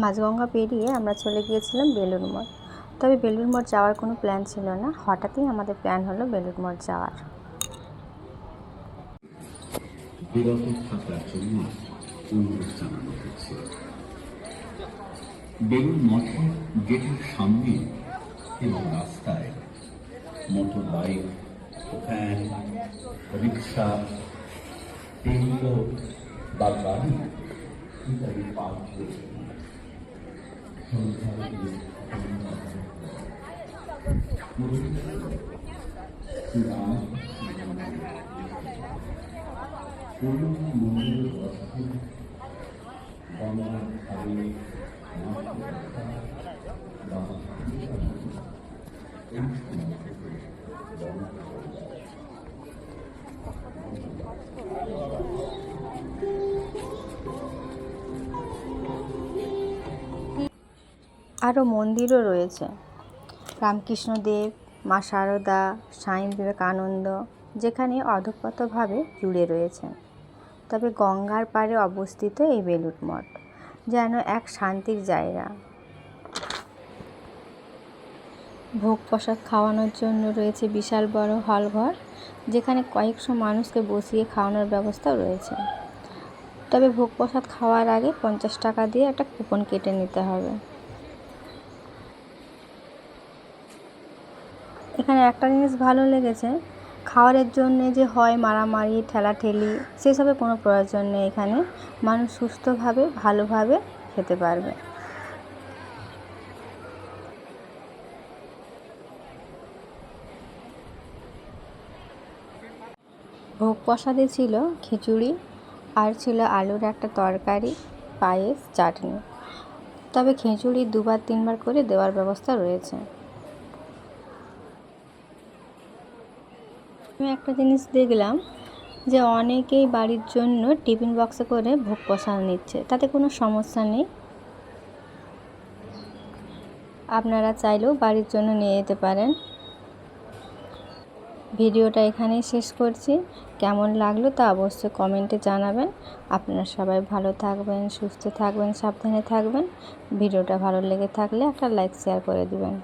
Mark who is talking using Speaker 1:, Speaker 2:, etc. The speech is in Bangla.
Speaker 1: মাঝগঙ্গা পেরিয়ে আমরা চলে গিয়েছিলাম বেলুড় মঠ। তবে বেলুড় মঠ যাওয়ার কোনো প্ল্যান ছিল না, হঠাৎই আমাদের প্ল্যান হলো বেলুড় মঠ যাওয়ার।
Speaker 2: বিরত থাকার জন্য অনুরোধ জানানো হচ্ছে। বেলুড় মঠের গেটের সামনে এবং রাস্তায় মোটর বাইক, ভ্যান, রিক্সা, টেম্পো বা গাড়ি ইত্যাদি পার্ক রয়েছে।
Speaker 1: আরও মন্দিরও রয়েছে, রামকৃষ্ণদেব, মা শারদা, স্বামী বিবেকানন্দ, যেখানে অধঃপতভাবে জুড়ে রয়েছেন। তবে গঙ্গার পাড়ে অবস্থিত এই বেলুড় মঠ যেন এক শান্তির জায়গা। ভোগ প্রসাদ খাওয়ানোর জন্য রয়েছে বিশাল বড় হলঘর, যেখানে কয়েকশো মানুষকে বসিয়ে খাওয়ানোর ব্যবস্থাও রয়েছে। তবে ভোগ প্রসাদ খাওয়ার আগে 50 টাকা দিয়ে একটা কুপন কেটে নিতে হবে। এখানে একটা জিনিস ভালো লেগেছে, খাওয়ারের জন্য যে হয় মারামারি ঠেলাঠেলি সেসবের কোনো প্রয়োজন নেই। এখানে মানুষ সুস্থভাবে ভালোভাবে খেতে পারবে। ভোগ প্রসাদে ছিল খিচুড়ি, আর ছিল আলুর একটা তরকারি, পায়েস, চাটনি। তবে খিচুড়ি 2-3 বার করে দেওয়ার ব্যবস্থা রয়েছে। আমি একটা জিনিস দেখলাম যে অনেকেই বাড়ির জন্য টিফিন বক্সে করে ভোগ প্রসাদ নিচ্ছে, তাতে কোনো সমস্যা নেই। আপনারা চাইলেও বাড়ির জন্য নিয়ে যেতে পারেন। ভিডিওটা এখানেই শেষ করছি। কেমন লাগলো তা অবশ্যই কমেন্টে জানাবেন। আপনারা সবাই ভালো থাকবেন, সুস্থ থাকবেন, সাবধানে থাকবেন। ভিডিওটা ভালো লেগে থাকলে একটা লাইক শেয়ার করে দিবেন।